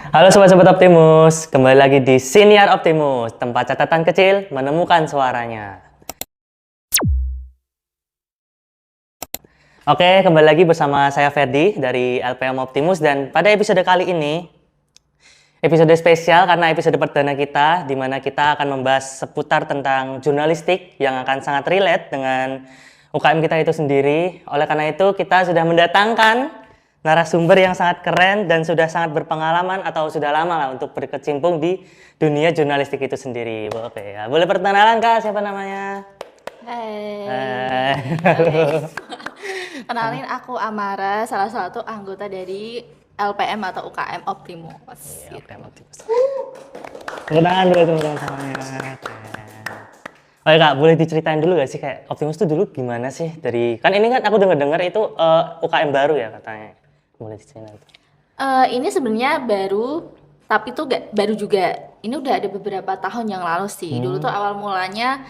Halo sobat-sobat Optimus, kembali lagi di Siniar Optimus, tempat catatan kecil menemukan suaranya. Oke, kembali lagi bersama saya Ferdi dari LPM Optimus dan pada episode kali ini, episode spesial karena episode perdana kita, di mana kita akan membahas seputar tentang jurnalistik yang akan sangat relate dengan UKM kita itu sendiri. Oleh karena itu, kita sudah mendatangkan narasumber yang sangat keren dan sudah sangat berpengalaman atau sudah lama lah untuk berkecimpung di dunia jurnalistik itu sendiri. Oke, ya. Boleh perkenalan Kak, siapa namanya? Hai. Kenalin, aku Amara, salah satu anggota dari LPM atau UKM Optimus. Iya, UKM Optimus. Kenalan dulu teman-teman semuanya. Oke Kak, boleh diceritain dulu gak sih kayak Optimus itu dulu gimana sih dari kan ini kan aku dengar itu UKM baru ya katanya. Boleh diceritain itu. Ini sebenarnya baru, tapi tuh gak baru juga. Ini udah ada beberapa tahun yang lalu sih. Dulu tuh awal mulanya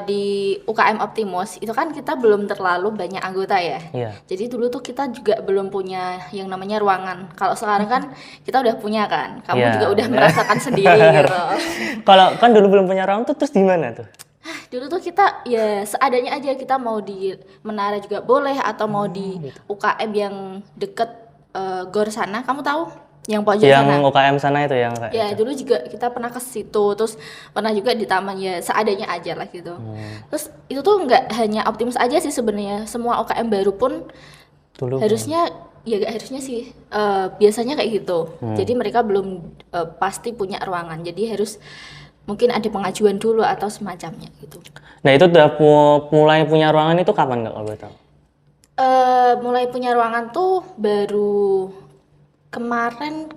di UKM Optimus itu kan kita belum terlalu banyak anggota ya. Iya. Jadi dulu tuh kita juga belum punya yang namanya ruangan. Kalau sekarang kan kita udah punya kan. Kamu Iya, juga udah bener. merasakan sendiri gitu. Kalau kan dulu belum punya ruang tuh terus di mana tuh? Dulu tuh kita ya seadanya aja, kita mau di Menara juga boleh atau mau di UKM yang deket GOR sana, kamu tahu? Yang pojok Yang sana. UKM sana itu yang kayak Ya itu. dulu juga kita pernah ke situ, terus pernah juga di taman ya seadanya aja lah gitu. Terus itu tuh nggak hanya Optimus aja sih sebenarnya, semua UKM baru pun Dulu harusnya ya gak harusnya sih biasanya kayak gitu. Jadi mereka belum pasti punya ruangan, jadi harus mungkin ada pengajuan dulu atau semacamnya gitu. Nah, itu udah mulai punya ruangan itu kapan nggak kalau boleh tahu? Mulai punya ruangan tuh baru kemarin,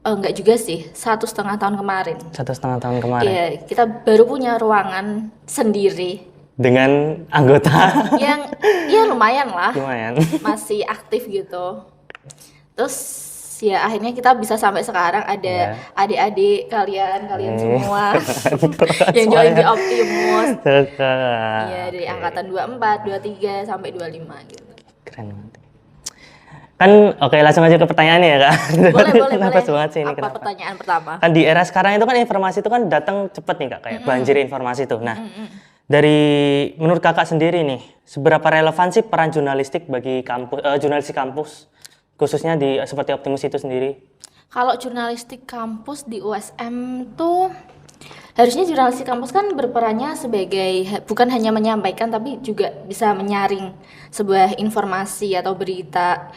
enggak juga sih, 1,5 tahun kemarin. 1,5 tahun kemarin. Iya, kita baru punya ruangan sendiri Dengan anggota yang ya lumayan lah, lumayan. masih aktif gitu. Terus ya akhirnya kita bisa sampai sekarang ada Iya. adik-adik kalian semua yang join di Optimus. Iya, dari angkatan 24, 23 sampai 25 gitu. Keren banget. Kan oke langsung aja ke pertanyaannya ya Kak. Boleh. Kenapa banget sih ini Apa kenapa? pertanyaan pertama? Kan di era sekarang itu kan informasi itu kan datang cepet nih Kak, kayak banjir informasi tuh. Nah, dari menurut Kakak sendiri nih, seberapa relevan sih peran jurnalistik bagi kampus jurnalistik kampus khususnya di seperti Optimus itu sendiri? Kalau jurnalistik kampus di USM tuh harusnya jurnalistik kampus kan berperannya sebagai bukan hanya menyampaikan tapi juga bisa menyaring sebuah informasi atau berita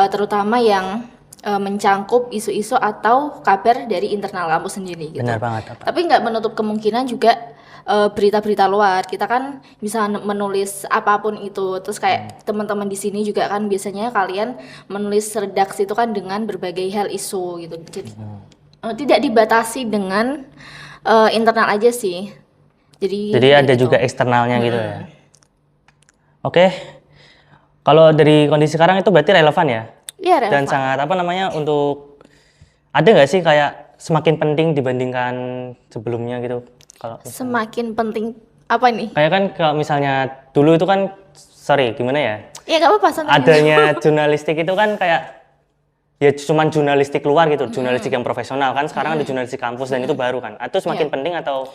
terutama yang mencangkup isu-isu atau kabar dari internal kampus sendiri gitu. Benar banget Kak. Tapi nggak menutup kemungkinan juga berita-berita luar. Kita kan bisa menulis apapun itu. Terus kayak teman-teman di sini juga kan biasanya kalian menulis redaksi itu kan dengan berbagai hal isu gitu. Jadi tidak dibatasi dengan internal aja sih. Jadi ada gitu. juga eksternalnya gitu ya. Oke. Kalau dari kondisi sekarang itu berarti relevan ya? Iya, Dan relevan. sangat apa namanya untuk ada nggak sih kayak semakin penting dibandingkan sebelumnya gitu? Kalau Semakin penting apa nih? kayak kan kalau misalnya dulu itu kan sorry gimana ya? Ya nggak apa-apa, santai. Adanya jurnalistik itu kan kayak ya cuman jurnalistik luar gitu, jurnalistik yang profesional kan sekarang ada jurnalistik kampus dan itu baru kan. Atau semakin Iya. penting atau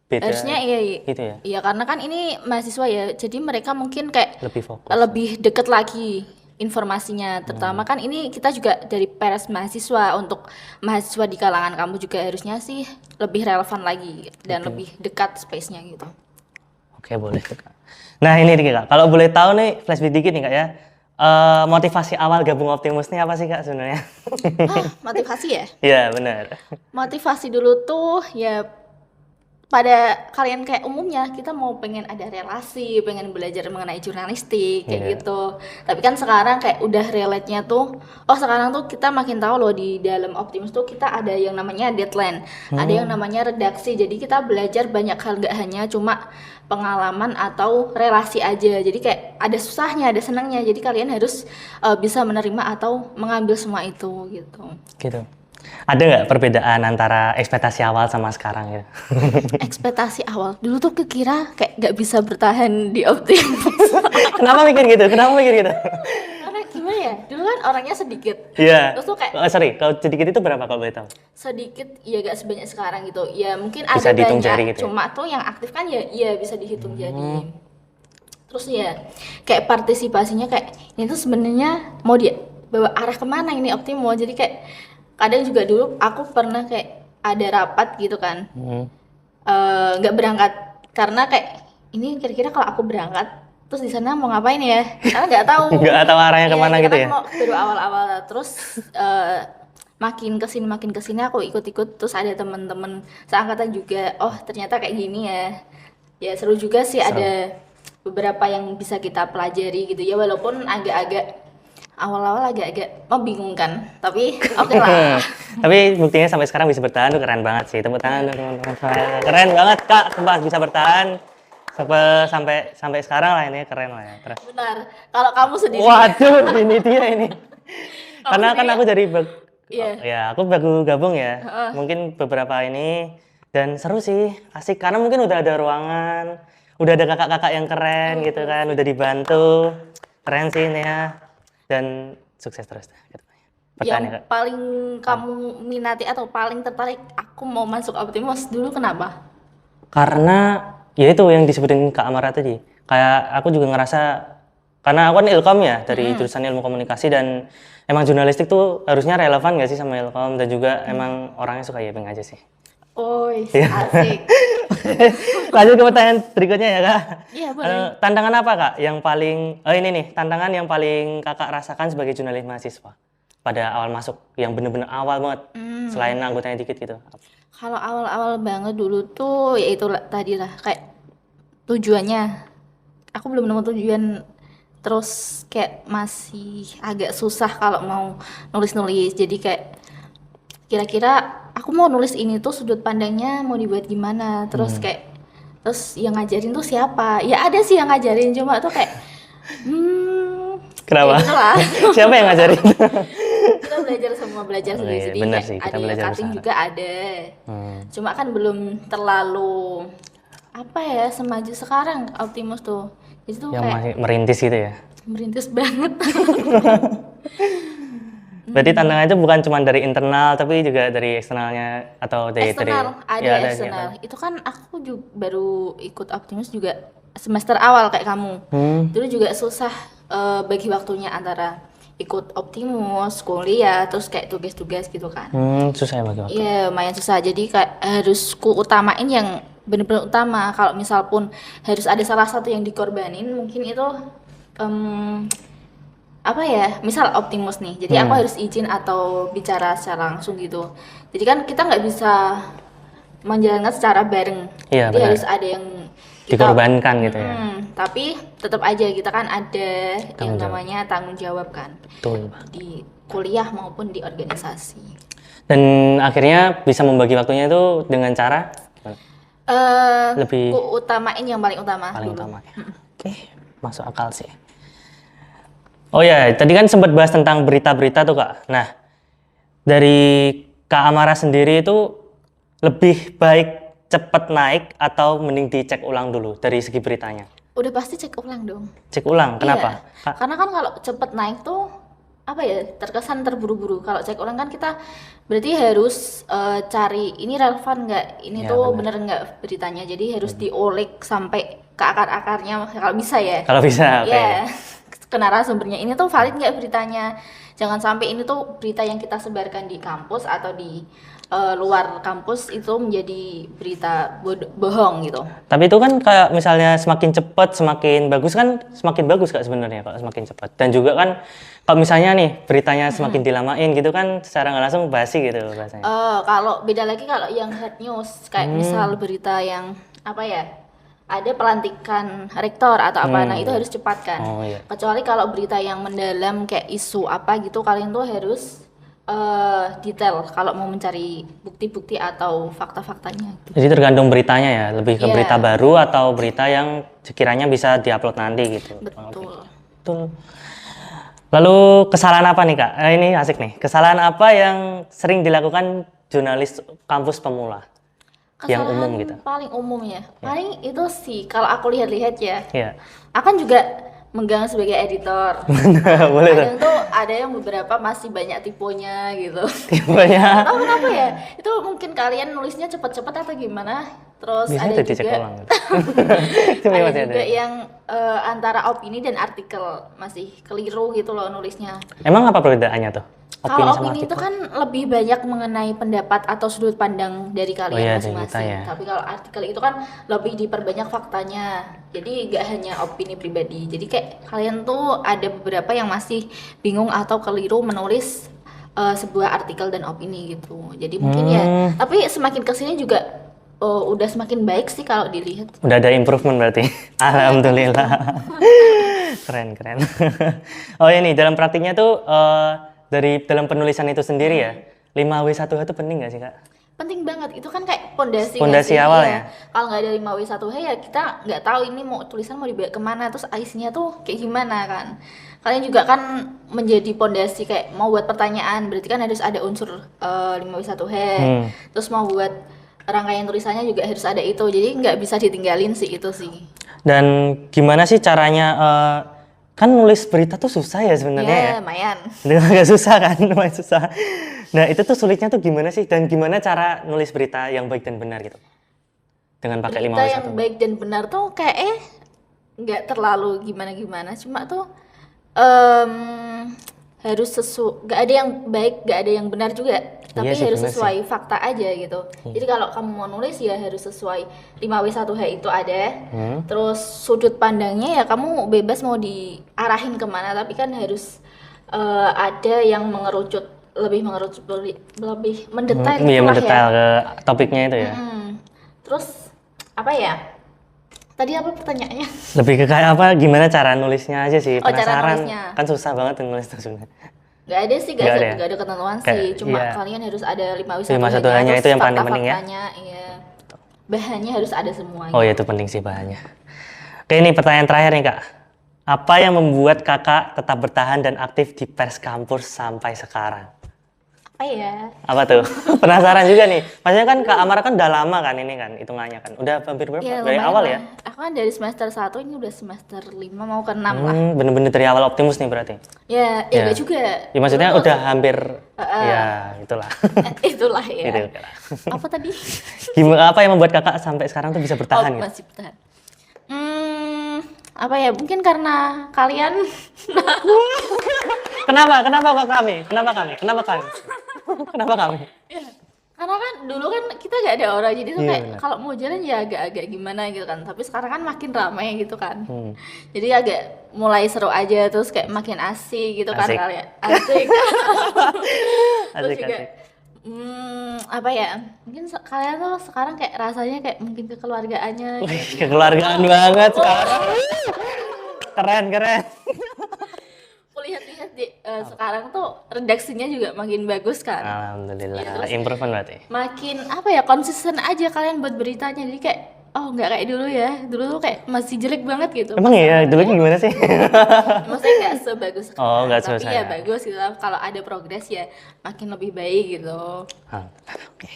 beda? Harusnya iya. Gitu ya. Iya, karena kan ini mahasiswa ya. Jadi mereka mungkin kayak Lebih fokus. lebih deket lagi informasinya, terutama kan ini kita juga dari peres mahasiswa. Untuk mahasiswa di kalangan kamu juga harusnya sih lebih relevan lagi dan lebih dekat space-nya gitu. Oke, boleh tuh, Kak. Nah, ini nih Kak. Kalau boleh tahu nih flashback dikit nih Kak ya. Motivasi awal gabung Optimus nih apa sih Kak sebenarnya? Motivasi ya? Iya, benar. Motivasi dulu tuh ya pada kalian kayak umumnya kita mau pengen ada relasi, pengen belajar mengenai jurnalistik kayak Iya. gitu. Tapi kan sekarang kayak udah relate-nya tuh, oh sekarang tuh kita makin tahu loh di dalam Optimus tuh kita ada yang namanya deadline, ada yang namanya redaksi. Jadi kita belajar banyak hal, nggak hanya cuma pengalaman atau relasi aja. Jadi kayak ada susahnya, ada senangnya. Jadi kalian harus bisa menerima atau mengambil semua itu gitu. Gitu. Ada nggak perbedaan antara ekspektasi awal sama sekarang gitu? Ekspektasi awal dulu tuh kekira kayak nggak bisa bertahan di Optimus. Kenapa mikir gitu? Kenapa mikir gitu? Karena gimana ya, dulu kan kan orangnya sedikit. Iya. Terus tuh kayak Sorry, kalau sedikit itu berapa kalau boleh tahu? sedikit ya gak sebanyak sekarang gitu. Ya mungkin Bisa ada dihitung banyak, jari gitu ya? cuma tuh yang aktif kan ya bisa dihitung jari. Terus ya kayak partisipasinya kayak ini tuh sebenarnya mau dia bawa arah kemana ini Optimo. Jadi kayak kadang juga dulu aku pernah kayak ada rapat gitu kan, nggak berangkat karena kayak ini kira-kira kalau aku berangkat terus di sana mau ngapain ya, karena nggak tahu. Nggak tahu arahnya kemana kita gitu kan ya? mau baru awal-awal terus makin kesini aku ikut-ikut, terus ada teman-teman seangkatan juga, oh ternyata kayak gini ya seru juga sih. Ada beberapa yang bisa kita pelajari gitu ya, walaupun awal-awal agak membingungkan, tapi oke lah. Tapi buktinya sampai sekarang bisa bertahan tuh keren banget sih. Tepuk tangan untuk teman-teman saya. Keren banget Kak, sumpah bisa bertahan sampai sekarang lah, ini keren lah ya. Terus. Benar. Kalau kamu sendiri? Waduh, ini dia ini. Karena kan sendiri aku dari Iya. ya aku baru gabung ya. Mungkin beberapa ini dan seru sih, asik karena mungkin udah ada ruangan, udah ada kakak-kakak yang keren gitu kan, udah dibantu. Keren sih ini ya. Dan sukses terus gitu. Yang paling kamu minati atau paling tertarik, aku mau masuk Optimus dulu, kenapa? Karena ya itu yang disebutin Kak Amara tadi. Kayak aku juga ngerasa, karena aku kan Ilkom ya, dari jurusan ilmu komunikasi, dan emang jurnalistik tuh harusnya relevan gak sih sama Ilkom, dan juga emang orangnya suka yaping aja sih. Asik. Lanjut ke pertanyaan berikutnya ya Kak. Iya boleh. Tantangan apa Kak yang paling, ini nih, tantangan yang paling Kakak rasakan sebagai jurnalis mahasiswa pada awal masuk, yang bener-bener awal banget, selain anggotanya dikit gitu? Kalau awal-awal banget dulu tuh ya itu tadi lah, kayak tujuannya aku belum nemu tujuan, terus kayak masih agak susah kalau mau nulis-nulis. Jadi kayak kira-kira aku mau nulis ini tuh sudut pandangnya mau dibuat gimana, terus kayak terus yang ngajarin tuh siapa? Ya ada sih yang ngajarin, cuma tuh kayak Kenapa? ya gitu lah. Siapa yang ngajarin? Kita belajar sendiri. iya, Jadi bener kayak sih, kita ada belajar cutting bersama. juga ada. Cuma kan belum terlalu apa ya semaju sekarang Optimus tuh. Jadi tuh Yang kayak masih merintis gitu ya? merintis banget. Berarti tantangan itu bukan cuma dari internal, tapi juga dari eksternalnya atau dari Eksternal, ada ya, eksternal. Itu kan aku juga baru ikut Optimus juga semester awal kayak kamu. Dulu juga susah bagi waktunya antara ikut Optimus, kuliah, terus kayak tugas-tugas gitu kan. Susah ya bagi waktu. Iya, lumayan susah. Jadi kayak harus ku utamain yang benar-benar utama. Kalau misal pun harus ada salah satu yang dikorbanin, mungkin itu apa ya? Misal Optimus nih. Jadi aku harus izin atau bicara secara langsung gitu. Jadi kan kita nggak bisa menjalankan secara bareng. Iya, Jadi benar. harus ada yang Dikorbankan gitu ya. tapi tetap aja kita kan ada yang namanya tanggung jawab kan, Betul. di kuliah maupun di organisasi. Dan akhirnya bisa membagi waktunya itu dengan cara lebih Ku utamain yang paling utama paling dulu. utama ya. Oke, masuk akal sih. Oh ya, tadi kan sempat bahas tentang berita-berita tuh Kak. Nah, dari Kak Amara sendiri itu lebih baik cepat naik atau mending dicek ulang dulu dari segi beritanya? Udah pasti cek ulang dong. Cek ulang, kenapa? Iya. Karena kan kalau cepet naik tuh apa ya, terkesan terburu-buru. Kalau cek ulang kan kita berarti harus cari ini relevan nggak, ini Ya, tuh benar. bener nggak beritanya. Jadi harus diolik sampai ke akar-akarnya kalau bisa ya. Kalau bisa, oke. Ya, ke narasumbernya ini tuh valid nggak beritanya. Jangan sampai ini tuh berita yang kita sebarkan di kampus atau di luar kampus itu menjadi berita bohong gitu. Tapi itu kan kayak misalnya semakin cepat semakin bagus kan, semakin bagus Kak sebenarnya kalau semakin cepat. Dan juga kan kalau misalnya nih beritanya semakin dilamain gitu kan secara nggak langsung basi gitu bahasanya. Kalau beda lagi kalau yang hard news kayak misal berita yang apa ya, ada pelantikan rektor atau apa, nah itu harus cepat kan. Oh, iya. Kecuali kalau berita yang mendalam kayak isu apa gitu, kalian tuh harus detail kalau mau mencari bukti-bukti atau fakta-faktanya gitu. Jadi tergantung beritanya ya, lebih ke Iya. berita baru atau berita yang sekiranya bisa diupload nanti gitu. Betul. Betul. Lalu kesalahan apa nih Kak? Ini asik nih. Kesalahan apa yang sering dilakukan jurnalis kampus pemula? Yang Kesalahan umum gitu. paling umum ya. Paling itu sih kalau aku lihat-lihat ya. Iya. Akan juga megang sebagai editor. Boleh tuh. Kadang tuh ada yang beberapa masih banyak tipenya gitu. Tipenya. Tahu kenapa ya? Itu mungkin kalian nulisnya cepet-cepet atau gimana? Terus Biasanya ada tuh dicek juga ulang. Itu ada masih juga yang antara opini dan artikel masih keliru gitu loh nulisnya. Emang apa perbedaannya tuh? Kalau sama opini itu artikel? kan lebih banyak mengenai pendapat atau sudut pandang dari Oh kalian iya, dari kita masing-masing. ya. Tapi kalau artikel itu kan lebih diperbanyak faktanya. Jadi nggak hanya opini pribadi. Jadi kayak kalian tuh ada beberapa yang masih bingung atau keliru menulis sebuah artikel dan opini gitu. Jadi mungkin ya. Tapi semakin kesini juga udah semakin baik sih kalau dilihat. Udah ada improvement berarti. Alhamdulillah. Keren, keren. Oh ini dalam praktiknya tuh dari dalam penulisan itu sendiri ya, 5W1H itu penting nggak sih Kak? Penting banget, itu kan kayak pondasi Pondasi awal ya? Kalau nggak ada 5W1H ya kita nggak tahu ini mau tulisan mau dibawa kemana, terus isinya tuh kayak gimana kan. Kalian juga kan menjadi pondasi kayak mau buat pertanyaan, berarti kan harus ada unsur 5W1H. Terus mau buat rangkaian tulisannya juga harus ada itu, jadi nggak bisa ditinggalin sih itu sih. Dan gimana sih caranya, kan nulis berita tuh susah ya sebenarnya ya? Lumayan. Agak susah kan, lumayan susah. Nah itu tuh sulitnya tuh gimana sih? Dan gimana cara nulis berita yang baik dan benar gitu? Dengan pakai Berita 5W1. yang baik dan benar tuh kayak nggak terlalu gimana-gimana, cuma tuh harus nggak ada yang baik, nggak ada yang benar juga, tapi Iya sih, harus benar sesuai fakta aja gitu. Jadi kalau kamu mau nulis ya harus sesuai 5W1H itu ada, terus sudut pandangnya ya kamu bebas mau diarahin kemana, tapi kan harus ada yang lebih mendetail Iya, itulah mendetail ya. ke topiknya itu ya. Terus apa ya? Tadi apa pertanyaannya? Lebih ke kayak apa, gimana cara nulisnya aja sih, Oh, cara penasaran. nulisnya. Kan susah banget tuh nulis tuh sebenarnya. Nggak ada sih, Nggak ada ya? nggak ada ketentuan Kayak, sih. Cuma iya. kalian harus ada 5W1H-nya, 5W1H-nya terus itu yang paling penting ya? fakta-faktanya, iya. Bahannya harus ada semua. Oh ya itu penting sih bahannya. Oke ini pertanyaan terakhir nih Kak. Apa yang membuat Kakak tetap bertahan dan aktif di Pers Kampus sampai sekarang? Apa ya? Apa tuh? Penasaran juga nih. Maksudnya kan Kak Amara kan udah lama kan ini kan hitungannya kan. Udah hampir berapa? Ya, Dari lumayan awal lah. ya? Aku kan dari semester 1 ini udah semester 5 mau ke 6 lah. Bener-bener dari awal optimus nih berarti. Ya, Ya. enggak juga. Ya maksudnya Dulu tuh- udah hampir ya itulah. itulah ya. Gitu, oke lah. Apa tadi? Gimana apa yang membuat Kakak sampai sekarang tuh bisa bertahan gitu? Masih bertahan. Apa ya? Mungkin karena kalian Kenapa? Kenapa kok kami? Kenapa kami? Kenapa kami? Kenapa kami? karena kan dulu kan kita nggak ada orang, jadi tuh Iya, kayak benar. kalau mau jalan ya agak-agak gimana gitu kan. Tapi sekarang kan makin ramai gitu kan. Jadi agak mulai seru aja, terus kayak makin asik gitu kan Asik. kalian. Asik. Terus Asik, juga asik. apa ya? Mungkin kalian tuh sekarang kayak rasanya kayak mungkin kekeluargaannya. Wih, kekeluargaan banget sekarang. Keren, keren. Lihat-lihat sekarang tuh redaksinya juga makin bagus kan. Alhamdulillah, Iya, terus- improvement berarti. Makin apa ya, konsisten aja kalian buat beritanya, jadi kayak oh nggak kayak dulu ya, dulu tuh kayak masih jelek banget gitu. Emang iya, dulu gimana sih? Maksudnya nggak sebagus Oh, nggak tapi sebagus ya saya. bagus gitu. Kalau ada progres ya makin lebih baik gitu. Oke.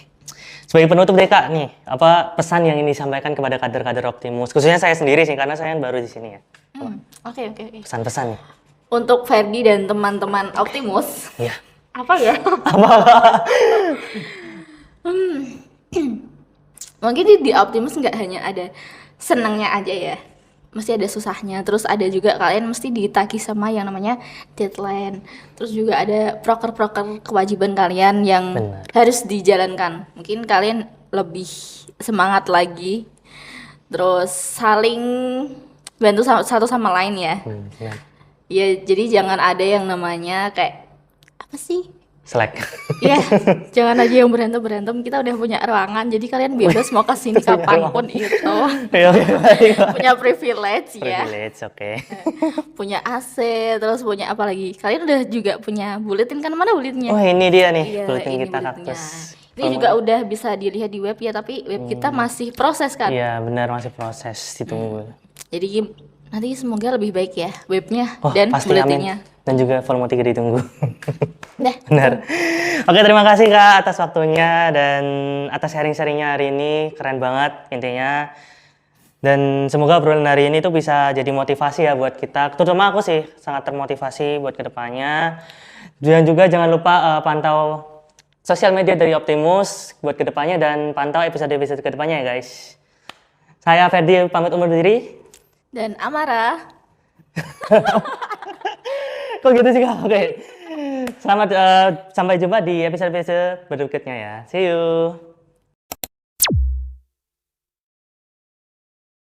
Sebagai penutup deh Kak, nih, apa pesan yang ini disampaikan kepada kader-kader Optimus? Khususnya saya sendiri sih, karena saya baru di sini ya. Oke. Pesan-pesan nih. Untuk Ferdi dan teman-teman Optimus, Iya. apa ya? Mungkin di Optimus nggak hanya ada senangnya aja ya, mesti ada susahnya. Terus ada juga kalian mesti ditagih sama yang namanya deadline. Terus juga ada proker-proker kewajiban kalian yang Benar. harus dijalankan. Mungkin kalian lebih semangat lagi. Terus saling bantu satu sama lain ya. Benar. Ya jadi jangan ada yang namanya kayak apa sih? Slack. Ya, jangan aja yang berantem. Kita udah punya ruangan, jadi kalian bebas mau kesini kapanpun itu. Oke, baik. Punya privilege ya, Privilege, oke. punya AC, terus punya apa lagi? Kalian udah juga punya buletin kan? Mana buletinnya? Oh ini dia nih, Iya, bulletin ini kita buletinnya. kaktus. Ini juga udah bisa dilihat di web ya, tapi web kita masih proses kan. Iya benar, masih proses, ditunggu. Jadi nanti semoga lebih baik ya webnya Oh, dan pasti buletinnya. amin. Dan juga volume 3 ditunggu. Dah. Benar. Oke, terima kasih Kak atas waktunya dan atas sharing-sharingnya hari ini. Keren banget intinya. Dan semoga obrolan hari ini tuh bisa jadi motivasi ya buat kita. Terutama aku sih sangat termotivasi buat kedepannya. Dan juga jangan lupa pantau sosial media dari Optimus buat kedepannya dan pantau episode-episode kedepannya ya guys. Saya Ferdi pamit undur diri. Dan Amara. Kok gitu sih Kak? Oke. Selamat sampai jumpa di episode-episode berikutnya ya. See you.